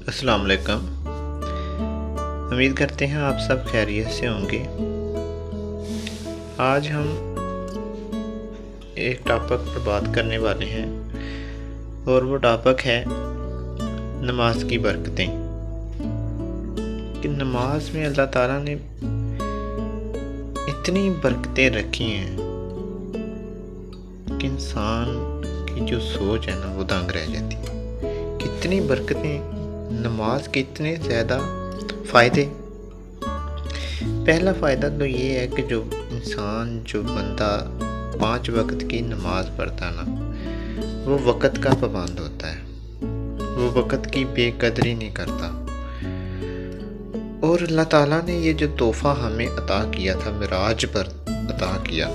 السلام علیکم۔ امید کرتے ہیں آپ سب خیریت سے ہوں گے۔ آج ہم ایک ٹاپک پر بات کرنے والے ہیں اور وہ ٹاپک ہے نماز کی برکتیں، کہ نماز میں اللہ تعالیٰ نے اتنی برکتیں رکھی ہیں کہ انسان کی جو سوچ ہے نا وہ دنگ رہ جاتی ہے۔ کتنی برکتیں، نماز کے اتنے زیادہ فائدے۔ پہلا فائدہ تو یہ ہے کہ جو بندہ 5 وقت کی نماز پڑھتا نا، وہ وقت کا پابند ہوتا ہے، وہ وقت کی بے قدری نہیں کرتا۔ اور اللہ تعالیٰ نے یہ جو تحفہ ہمیں عطا کیا تھا، معراج پر عطا کیا،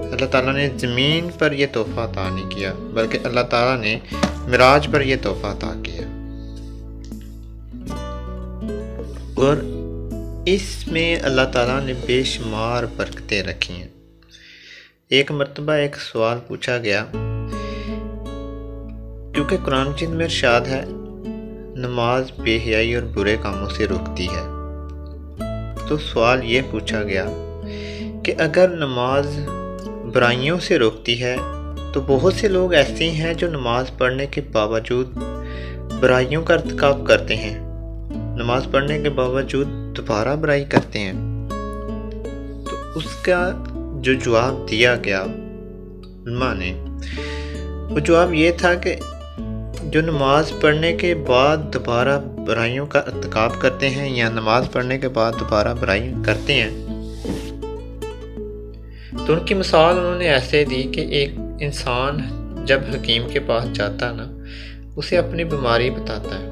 اللہ تعالیٰ نے زمین پر یہ تحفہ عطا نہیں کیا، بلکہ اللہ تعالیٰ نے معراج پر یہ تحفہ عطا کیا۔ اور اس میں اللہ تعالیٰ نے بے شمار برکتیں رکھی ہیں۔ ایک مرتبہ ایک سوال پوچھا گیا، کیونکہ قرآن مجید میں ارشاد ہے نماز بے حیائی اور برے کاموں سے روکتی ہے، تو سوال یہ پوچھا گیا کہ اگر نماز برائیوں سے روکتی ہے تو بہت سے لوگ ایسے ہیں جو نماز پڑھنے کے باوجود برائیوں کا ارتکاب کرتے ہیں، نماز پڑھنے کے باوجود دوبارہ برائی کرتے ہیں۔ تو اس کا جو جواب دیا گیا علماء نے، وہ جواب یہ تھا کہ جو نماز پڑھنے کے بعد دوبارہ برائیوں کا ارتکاب کرتے ہیں یا نماز پڑھنے کے بعد دوبارہ برائی کرتے ہیں، تو ان کی مثال انہوں نے ایسے دی کہ ایک انسان جب حکیم کے پاس جاتا نا، اسے اپنی بیماری بتاتا ہے،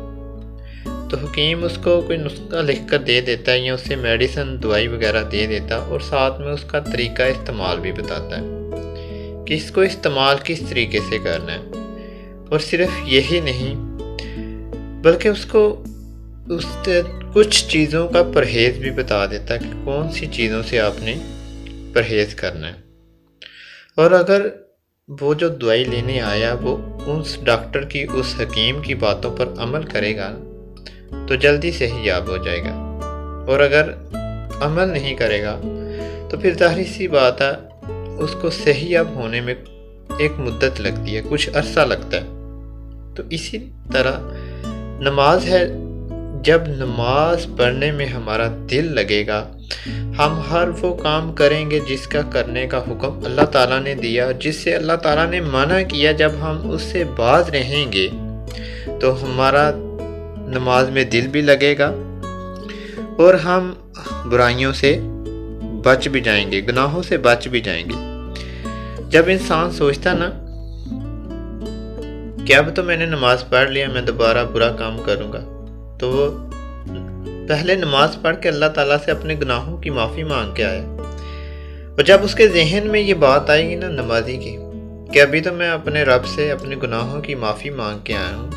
تو حکیم اس کو کوئی نسخہ لکھ کر دے دیتا ہے یا اسے میڈیسن دوائی وغیرہ دے دیتا، اور ساتھ میں اس کا طریقہ استعمال بھی بتاتا ہے کہ اس کو استعمال کس طریقے سے کرنا ہے۔ اور صرف یہی نہیں، بلکہ اس کو کچھ چیزوں کا پرہیز بھی بتا دیتا ہے کہ کون سی چیزوں سے آپ نے پرہیز کرنا ہے۔ اور اگر وہ جو دوائی لینے آیا وہ اس ڈاکٹر کی، اس حکیم کی باتوں پر عمل کرے گا تو جلدی صحیح یاب ہو جائے گا، اور اگر عمل نہیں کرے گا تو پھر ظاہر سی بات ہے اس کو صحیح یاب ہونے میں ایک مدت لگتی ہے، کچھ عرصہ لگتا ہے۔ تو اسی طرح نماز ہے، جب نماز پڑھنے میں ہمارا دل لگے گا، ہم ہر وہ کام کریں گے جس کا کرنے کا حکم اللہ تعالیٰ نے دیا، جس سے اللہ تعالیٰ نے منع کیا، جب ہم اس سے باز رہیں گے تو ہمارا نماز میں دل بھی لگے گا اور ہم برائیوں سے بچ بھی جائیں گے، گناہوں سے بچ بھی جائیں گے۔ جب انسان سوچتا نا کہ اب تو میں نے نماز پڑھ لیا، میں دوبارہ برا کام کروں گا، تو وہ پہلے نماز پڑھ کے اللہ تعالیٰ سے اپنے گناہوں کی معافی مانگ کے آئے، اور جب اس کے ذہن میں یہ بات آئے گی نا نمازی کی کہ ابھی تو میں اپنے رب سے اپنے گناہوں کی معافی مانگ کے آیا ہوں،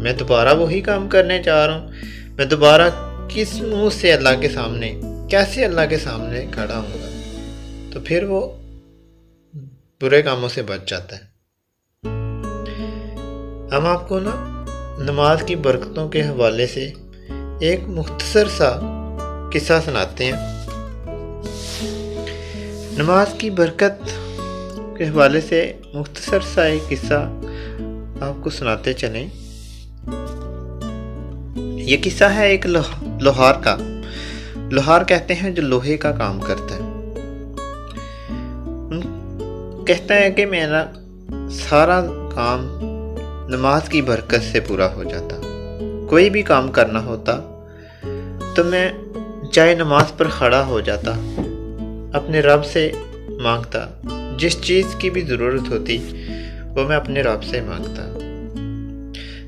میں دوبارہ وہی کام کرنے جا رہا ہوں، میں دوبارہ کس منہ سے اللہ کے سامنے، کیسے اللہ کے سامنے کھڑا ہوں گا، تو پھر وہ برے کاموں سے بچ جاتا ہے۔ ہم آپ کو نا نماز کی برکتوں کے حوالے سے ایک مختصر سا قصہ سناتے ہیں۔ نماز کی برکت کے حوالے سے مختصر سا ایک قصہ آپ کو سناتے چلیں۔ یہ قصہ ہے ایک لوہار کا۔ لوہار کہتے ہیں جو لوہے کا کام کرتا ہے۔ کہتا ہے کہ میرا سارا کام نماز کی برکت سے پورا ہو جاتا، کوئی بھی کام کرنا ہوتا تو میں چاہے نماز پر کھڑا ہو جاتا، اپنے رب سے مانگتا، جس چیز کی بھی ضرورت ہوتی وہ میں اپنے رب سے مانگتا۔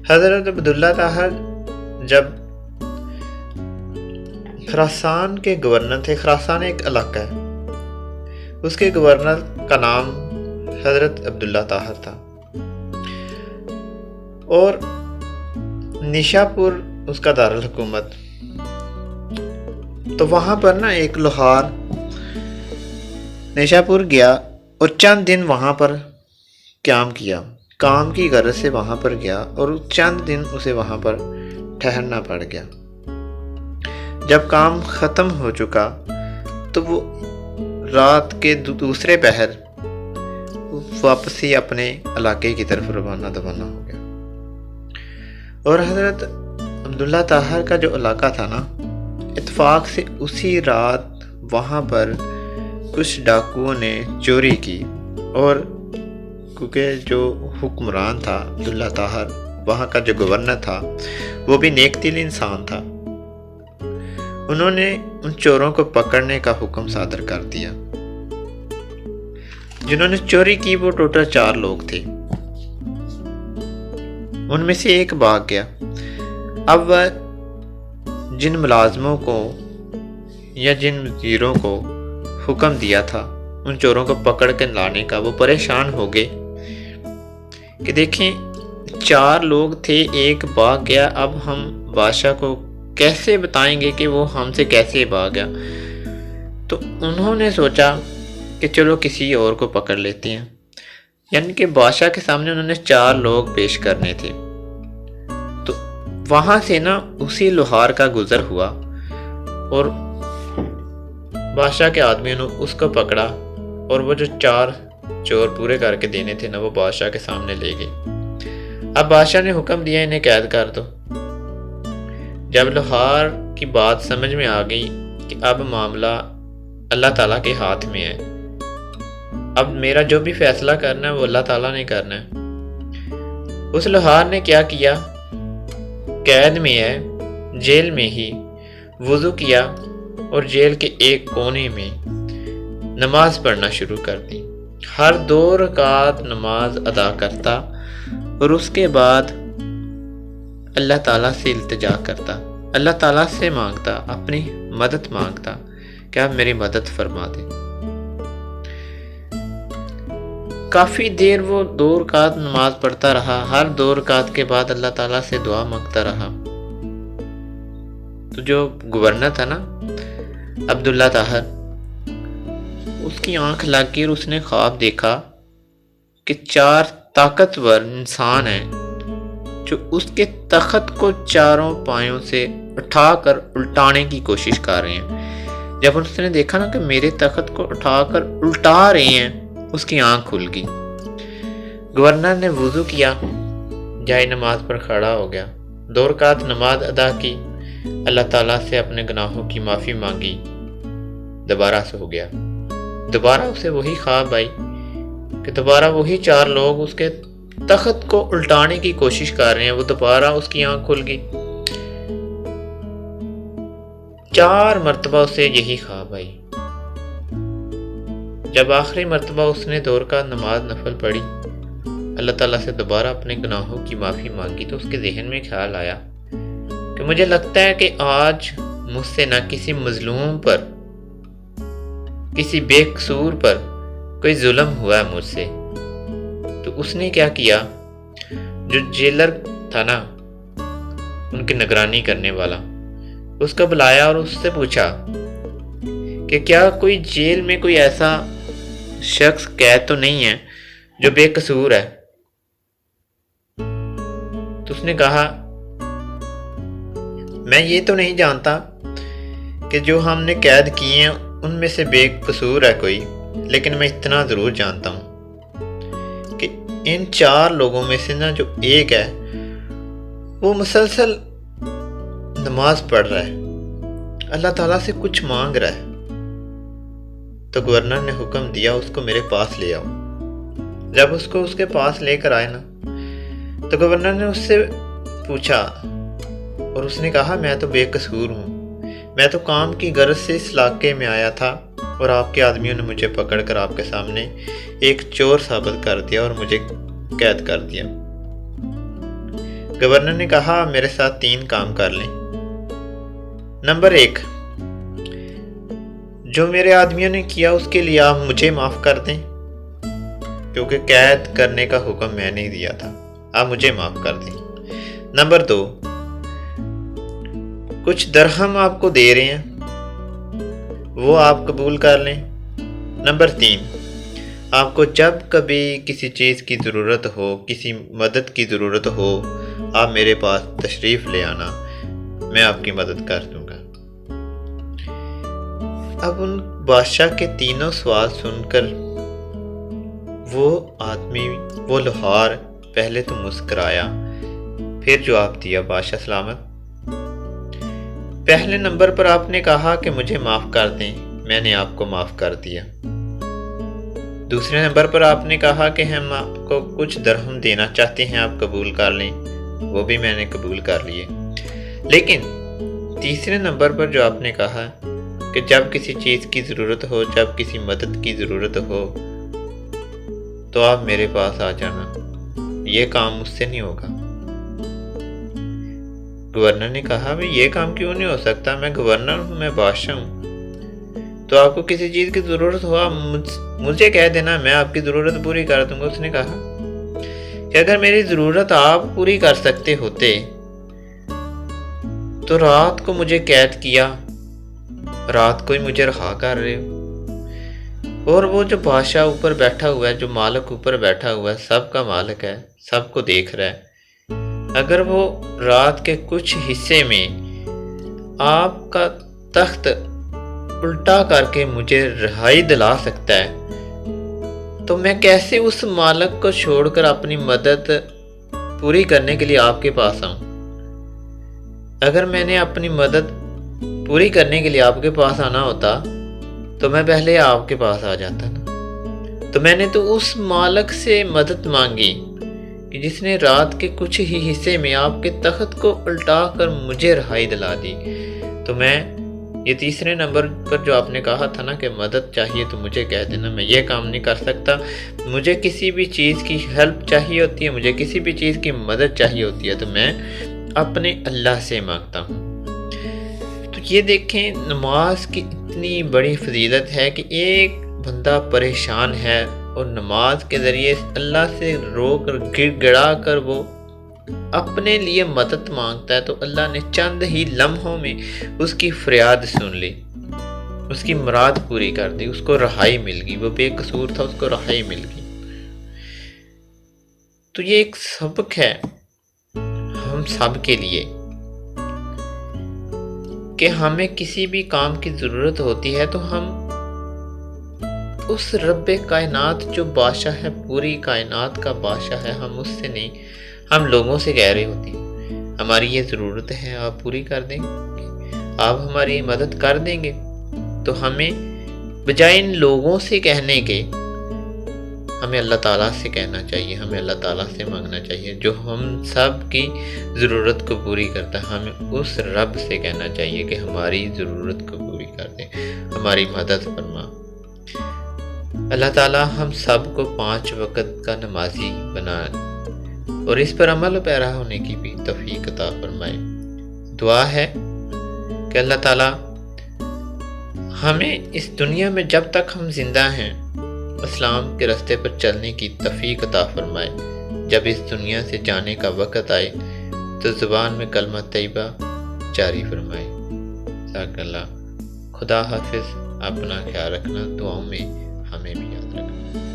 حضرت عبداللہ طاہر جب خراسان کے گورنر تھے، خراسان ایک علاقہ ہے، اس کے گورنر کا نام حضرت عبداللہ طاہر تھا، اور نشاپور اس کا دارالحکومت۔ تو وہاں پر نا ایک لوہار نشاپور گیا اور چند دن وہاں پر قیام کیا، کام کی غرض سے وہاں پر گیا اور چند دن اسے وہاں پر ٹھہرنا پڑ گیا۔ جب کام ختم ہو چکا تو وہ رات کے دوسرے پہر واپسی اپنے علاقے کی طرف روانہ ہو گیا۔ اور حضرت عبداللہ طاہر کا جو علاقہ تھا نا، اتفاق سے اسی رات وہاں پر کچھ ڈاکوؤں نے چوری کی، اور کیونکہ جو حکمران تھا عبداللہ طاہر، وہاں کا جو گورنر تھا، وہ بھی نیک دل انسان تھا، انہوں نے ان چوروں کو پکڑنے کا حکم صادر کر دیا۔ جنہوں نے چوری کی وہ ٹوٹل 4 لوگ تھے، ان میں سے ایک بھاگ گیا۔ اب وہ جن ملازموں کو یا جن وزیروں کو حکم دیا تھا ان چوروں کو پکڑ کے لانے کا، وہ پریشان ہو گئے کہ دیکھیں 4 لوگ تھے، ایک بھاگ گیا، اب ہم بادشاہ کو کیسے بتائیں گے کہ وہ ہم سے کیسے بھاگ گیا؟ تو انہوں نے سوچا کہ چلو کسی اور کو پکڑ لیتے ہیں، یعنی کہ بادشاہ کے سامنے انہوں نے 4 لوگ پیش کرنے تھے۔ تو وہاں سے نا اسی لوہار کا گزر ہوا اور بادشاہ کے آدمیوں نے اس کو پکڑا، اور وہ جو 4 چور پورے کر کے دینے تھے نا، وہ بادشاہ کے سامنے لے گئے۔ اب بادشاہ نے حکم دیا انہیں قید کر دو۔ جب لوہار کی بات سمجھ میں آ گئی کہ اب معاملہ اللہ تعالیٰ کے ہاتھ میں ہے، اب میرا جو بھی فیصلہ کرنا ہے وہ اللہ تعالیٰ نے کرنا ہے، اس لوہار نے کیا کیا، قید میں ہے، جیل میں ہی وضو کیا اور جیل کے ایک کونے میں نماز پڑھنا شروع کر دی۔ ہر 2 رکعت نماز ادا کرتا اور اس کے بعد اللہ تعالیٰ سے التجا کرتا، اللہ تعالیٰ سے مانگتا، اپنی مدد مانگتا کہ آپ میری مدد فرما دیں۔ کافی دیر وہ 2 رکعت نماز پڑھتا رہا، ہر 2 رکعت کے بعد اللہ تعالیٰ سے دعا مانگتا رہا۔ تو جو گورنر تھا نا عبداللہ طاہر، اس کی آنکھ لگ گئی اور اس نے خواب دیکھا کہ 4 طاقتور انسان ہیں جو اس کے تخت کو 4 پایوں سے اٹھا کر الٹانے کی کوشش کر رہے ہیں۔ جب اس نے دیکھا نا کہ میرے تخت کو اٹھا کر الٹا رہے ہیں، اس کی آنکھ کھل گئی۔ گورنر نے وضو کیا، جائے نماز پر کھڑا ہو گیا، 2 رکعت نماز ادا کی، اللہ تعالیٰ سے اپنے گناہوں کی معافی مانگی، دوبارہ سو گیا۔ دوبارہ اسے وہی خواب آئی کہ دوبارہ وہی 4 لوگ اس کے تخت کو الٹانے کی کوشش کر رہے ہیں۔ وہ دوبارہ اس کی آنکھ کھل گئی، 4 مرتبہ اسے یہی خواب آئی۔ جب آخری مرتبہ اس نے 2 رکعت نماز نفل پڑھی، اللہ تعالیٰ سے دوبارہ اپنے گناہوں کی معافی مانگی، تو اس کے ذہن میں خیال آیا کہ مجھے لگتا ہے کہ آج مجھ سے نہ کسی مظلوم پر، کسی بے قصور پر کوئی ظلم ہوا ہے مجھ سے۔ تو اس نے کیا کیا، جو جیلر تھا نا ان کی نگرانی کرنے والا، اس کو بلایا اور اس سے پوچھا کہ کیا کوئی جیل میں کوئی ایسا شخص قید تو نہیں ہے جو بے قصور ہے؟ تو اس نے کہا میں یہ تو نہیں جانتا کہ جو ہم نے قید کیے ہیں ان میں سے بے قصور ہے کوئی، لیکن میں اتنا ضرور جانتا ہوں کہ ان 4 لوگوں میں سے نا جو ایک ہے وہ مسلسل نماز پڑھ رہا ہے، اللہ تعالیٰ سے کچھ مانگ رہا ہے۔ تو گورنر نے حکم دیا اس کو میرے پاس لے آؤ۔ جب اس کو اس کے پاس لے کر آئے نا، تو گورنر نے اس سے پوچھا اور اس نے کہا میں تو بے قصور ہوں، میں تو کام کی غرض سے اس علاقے میں آیا تھا اور آپ کے آدمیوں نے مجھے پکڑ کر آپ کے سامنے ایک چور ثابت کر دیا اور مجھے قید کر دیا۔ گورنر نے کہا میرے ساتھ 3 کام کر لیں۔ نمبر 1، جو میرے آدمیوں نے کیا اس کے لیے آپ مجھے معاف کر دیں، کیونکہ قید کرنے کا حکم میں نے دیا تھا، آپ مجھے معاف کر دیں۔ نمبر 2، کچھ درہم آپ کو دے رہے ہیں وہ آپ قبول کر لیں۔ نمبر 3، آپ کو جب کبھی کسی چیز کی ضرورت ہو، کسی مدد کی ضرورت ہو، آپ میرے پاس تشریف لے آنا، میں آپ کی مدد کر دوں گا۔ اب ان بادشاہ کے تینوں سوال سن کر وہ آدمی، وہ لوہار پہلے تو مسکرایا، پھر جواب دیا، بادشاہ سلامت، پہلے نمبر پر آپ نے کہا کہ مجھے معاف کر دیں، میں نے آپ کو معاف کر دیا۔ دوسرے نمبر پر آپ نے کہا کہ ہم آپ کو کچھ درہم دینا چاہتے ہیں، آپ قبول کر لیں، وہ بھی میں نے قبول کر لیے۔ لیکن تیسرے نمبر پر جو آپ نے کہا کہ جب کسی چیز کی ضرورت ہو، جب کسی مدد کی ضرورت ہو تو آپ میرے پاس آ جانا، یہ کام مجھ سے نہیں ہوگا۔ گورنر نے کہا بھی یہ کام کیوں نہیں ہو سکتا، میں گورنر ہوں، میں بادشاہ ہوں، تو آپ کو کسی چیز کی ضرورت ہو آپ مجھے کہہ دینا، میں آپ کی ضرورت پوری کر دوں گا۔ اس نے کہا کہ اگر میری ضرورت آپ پوری کر سکتے ہوتے تو رات کو مجھے قید کیا، رات کو ہی مجھے رہا کر رہے ہو۔ اور وہ جو بادشاہ اوپر بیٹھا ہوا ہے، جو مالک اوپر بیٹھا ہوا ہے، سب کا مالک ہے، سب کو دیکھ رہا ہے، اگر وہ رات کے کچھ حصے میں آپ کا تخت الٹا کر کے مجھے رہائی دلا سکتا ہے تو میں کیسے اس مالک کو چھوڑ کر اپنی مدد پوری کرنے کے لیے آپ کے پاس آؤں؟ اگر میں نے اپنی مدد پوری کرنے کے لیے آپ کے پاس آنا ہوتا تو میں پہلے آپ کے پاس آ جاتا نا۔ تو میں نے تو اس مالک سے مدد مانگی کہ جس نے رات کے کچھ ہی حصے میں آپ کے تخت کو الٹا کر مجھے رہائی دلا دی۔ تو میں یہ تیسرے نمبر پر جو آپ نے کہا تھا نا کہ مدد چاہیے تو مجھے کہہ دینا، میں یہ کام نہیں کر سکتا، مجھے کسی بھی چیز کی ہیلپ چاہیے ہوتی ہے، مجھے کسی بھی چیز کی مدد چاہیے ہوتی ہے تو میں اپنے اللہ سے مانگتا ہوں۔ تو یہ دیکھیں نماز کی اتنی بڑی فضیلت ہے کہ ایک بندہ پریشان ہے اور نماز کے ذریعے اللہ سے رو کر گڑ گڑا کر وہ اپنے لیے مدد مانگتا ہے تو اللہ نے چند ہی لمحوں میں اس کی فریاد سن لی، اس کی مراد پوری کر دی، اس کو رہائی مل گئی، وہ بے قصور تھا، اس کو رہائی مل گئی۔ تو یہ ایک سبق ہے ہم سب کے لیے کہ ہمیں کسی بھی کام کی ضرورت ہوتی ہے تو ہم اس رب کائنات جو بادشاہ ہے، پوری کائنات کا بادشاہ ہے، ہم اس سے نہیں، ہم لوگوں سے کہہ رہے ہوتے ہیں ہماری یہ ضرورت ہے، آپ پوری کر دیں گے، آپ ہماری مدد کر دیں گے۔ تو ہمیں بجائے ان لوگوں سے کہنے کے ہمیں اللہ تعالیٰ سے کہنا چاہیے، ہمیں اللہ تعالیٰ سے مانگنا چاہیے جو ہم سب کی ضرورت کو پوری کرتا ہے۔ ہمیں اس رب سے کہنا چاہیے کہ ہماری ضرورت کو پوری کر دے، ہماری مدد فرما۔ اللہ تعالیٰ ہم سب کو 5 وقت کا نمازی بنائے اور اس پر عمل پیرا ہونے کی بھی توفیق عطا فرمائے۔ دعا ہے کہ اللہ تعالیٰ ہمیں اس دنیا میں جب تک ہم زندہ ہیں اسلام کے راستے پر چلنے کی توفیق عطا فرمائے، جب اس دنیا سے جانے کا وقت آئے تو زبان میں کلمہ طیبہ جاری فرمائے۔ جزاک اللہ۔ خدا حافظ، اپنا خیال رکھنا، دعاؤں میں ہمیں بھی یاد رکھنا۔